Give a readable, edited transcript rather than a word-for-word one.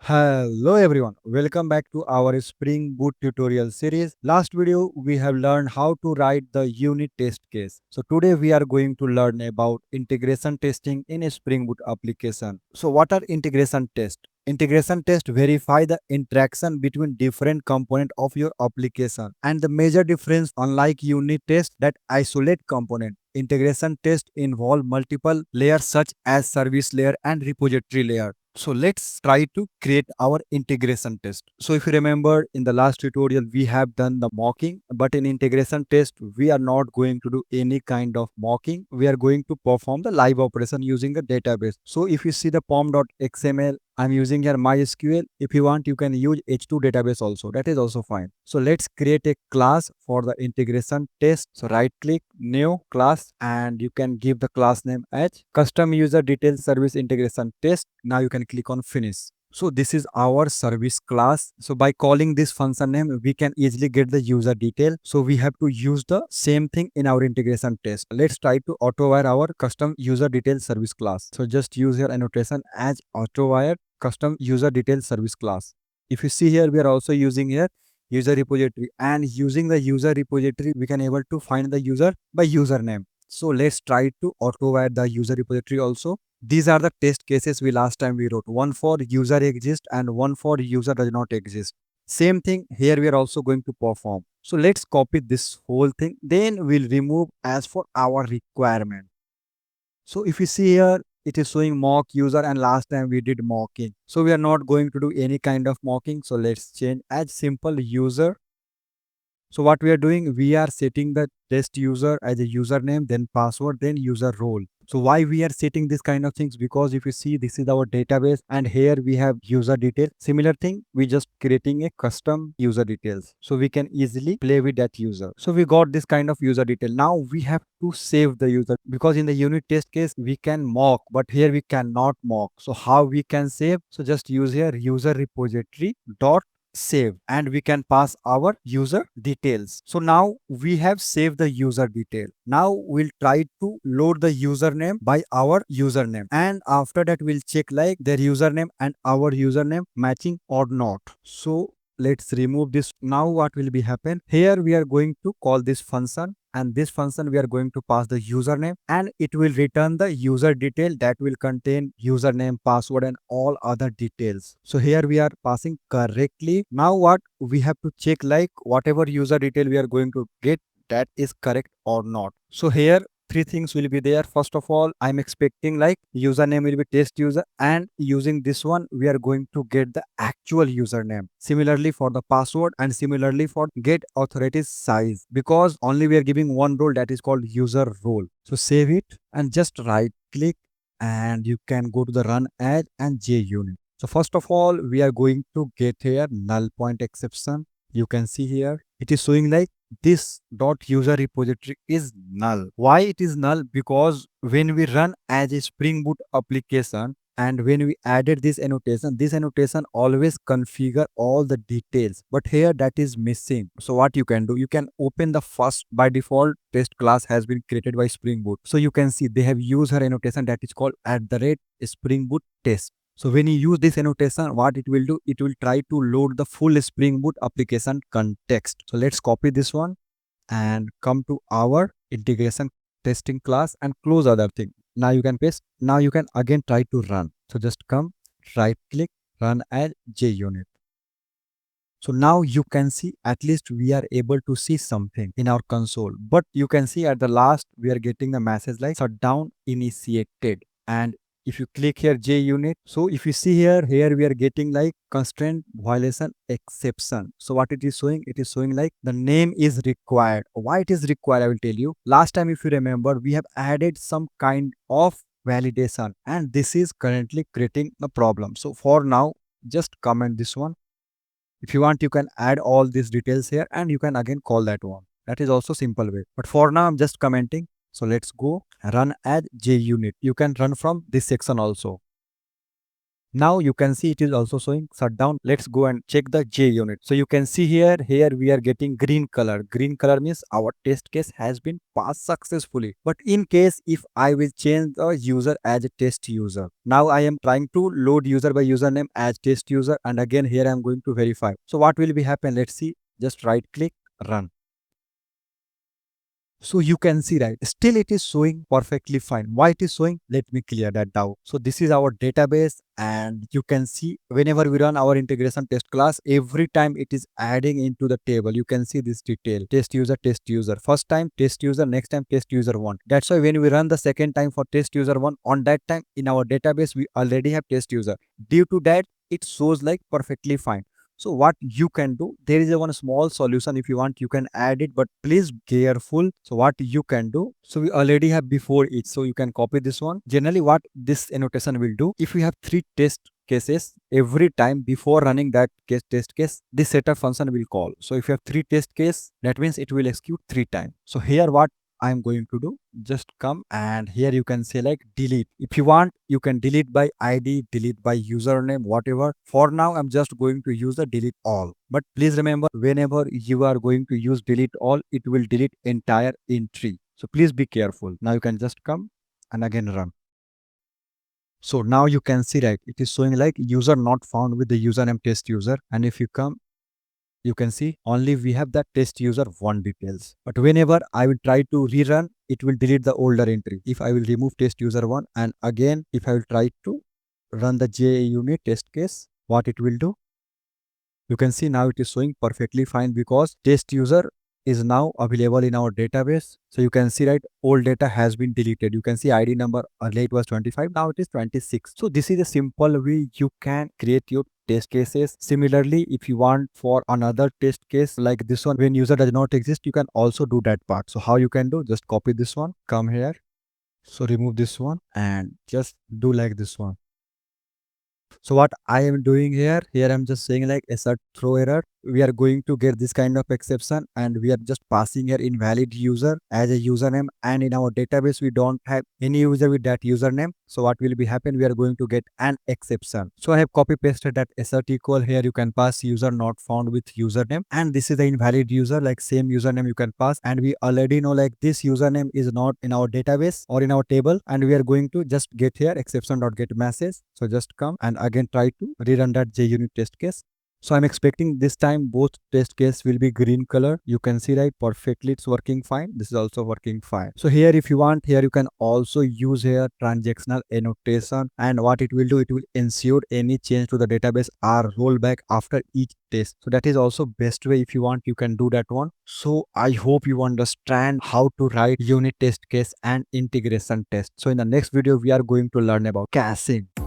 Hello everyone, welcome back to our Spring Boot tutorial series. Last video we have learned how to write the unit test case. So today we are going to learn about integration testing in a Spring Boot application. So what are integration tests? Integration tests verify the interaction between different components of your application, and the major difference, unlike unit tests that isolate component, integration tests involve multiple layers such as service layer and repository layer. So let's try to create our integration test. So if you remember, in the last tutorial we have done the mocking, but in integration test we are not going to do any kind of mocking. We are going to perform the live operation using the database. So if you see the pom.xml, I'm using here MySQL. If you want, you can use H2 database also. That is also fine. So let's create a class for the integration test. So right click, new class, and you can give the class name as custom user detail service integration test. Now you can click on finish. So this is our service class. So by calling this function name, we can easily get the user detail. So we have to use the same thing in our integration test. Let's try to auto-wire our custom user detail service class. So just use your annotation as auto-wire custom user detail service class. If you see here, we are also using here user repository, and using the user repository, we can able to find the user by username. So let's try to auto-wire the user repository also. These are the test cases we last time we wrote. One for user exists and one for user does not exist. Same thing here we are also going to perform. So let's copy this whole thing. Then we'll remove as for our requirement. So if you see here, it is showing mock user, and last time we did mocking. So we are not going to do any kind of mocking. So let's change as simple user. So what we are doing, we are setting the test user as a username, then password, then user role. So why we are setting this kind of things? Because if you see, this is our database and here we have user detail. Similar thing, we just creating a custom user details. So we can easily play with that user. So we got this kind of user detail. Now we have to save the user, because in the unit test case, we can mock, but here we cannot mock. So how we can save? So just use here user repository dot save, and we can pass our user details. So now we have saved the user detail. Now we'll try to load the username by our username, and after that we'll check like their username and our username matching or not. So let's remove this. Now what will be happen here, we are going to call this function, and this function we are going to pass the username, and it will return the user detail that will contain username, password, and all other details. So here we are passing correctly. Now what we have to check, like whatever user detail we are going to get, that is correct or not. So here three things will be there. First of all, I'm expecting like username will be test user, and using this one we are going to get the actual username. Similarly for the password, and similarly for get authority size, because only we are giving one role, that is called user role. So save it and just right click, and you can go to the run as and JUnit. So first of all, we are going to get here null point exception. You can see here it is showing like this dot user repository is null. Why it is null? Because when we run as a Spring Boot application, and when we added this annotation always configure all the details, but here that is missing. So what you can do, you can open the first by default test class has been created by Spring Boot. So you can see they have used her annotation that is called @Spring Boot test. So when you use this annotation, what it will do, it will try to load the full Spring Boot application context. So let's copy this one and come to our integration testing class and close other thing. Now you can paste. Now you can again try to run. So just come, right click, run as JUnit. So now you can see at least we are able to see something in our console. But you can see at the last we are getting the message like shutdown initiated. And if you click here JUnit, so if you see here we are getting like constraint violation exception. So what it is showing? It is showing like the name is required. Why it is required, I will tell you. Last time, if you remember, we have added some kind of validation, and this is currently creating a problem. So for now, just comment this one. If you want, you can add all these details here, and you can again call that one. That is also simple way. But for now, I'm just commenting. So let's go run as JUnit. You can run from this section also. Now you can see it is also showing shutdown. Let's go and check the J unit. So you can see here we are getting green color. Green color means our test case has been passed successfully. But in case if I will change the user as a test user. Now I am trying to load user by username as test user, and again here I am going to verify. So what will be happen? Let's see. Just right click, run. So you can see, right, still it is showing perfectly fine. Why it is showing? Let me clear that down. So this is our database, and you can see whenever we run our integration test class, every time it is adding into the table. You can see this detail: test user, first time test user, next time test user 1. That's why when we run the second time for test user 1, on that time in our database we already have test user. Due to that, it shows like perfectly fine. So what you can do, there is a one small solution. If you want, you can add it, but please careful. So what you can do, so we already have before it, so you can copy this one. Generally what this annotation will do, if we have 3 test cases, every time before running that test case, this setup function will call. So if you have 3 test case, that means it will execute 3 times. So here what I am going to do, just come and here you can say like delete. If you want, you can delete by ID, delete by username, whatever. For now, I'm just going to use the delete all. But please remember, whenever you are going to use delete all, it will delete entire entry. So please be careful. Now you can just come and again run. So now you can see, right, it is showing like user not found with the username test user. And if you come, you can see only we have that test user 1 details. But whenever I will try to rerun, it will delete the older entry. If I will remove test user 1, and again if I will try to run the J unit test case, what it will do, you can see now it is showing perfectly fine because test user is now available in our database. So you can see, right, old data has been deleted. You can see ID number earlier it was 25, now it is 26. So this is a simple way you can create your test cases. Similarly, if you want for another test case like this one, when user does not exist, you can also do that part. So how you can do, just copy this one, come here, so remove this one and just do like this one. So what I am doing here I'm just saying like assert throw error. We are going to get this kind of exception, and we are just passing here invalid user as a username, and in our database we don't have any user with that username. So what will be happen, we are going to get an exception. So I have copy pasted that assert equal. Here you can pass user not found with username, and this is the invalid user, like same username you can pass, and we already know like this username is not in our database or in our table, and we are going to just get here exception dot get message. So just come and again try to rerun that JUnit test case. So I'm expecting this time both test case will be green color. You can see, right, perfectly it's working fine. This is also working fine. So here if you want, here you can also use here transactional annotation, and what it will do, it will ensure any change to the database are rolled back after each test. So that is also best way. If you want, you can do that one. So I hope you understand how to write unit test case and integration test. So in the next video we are going to learn about caching.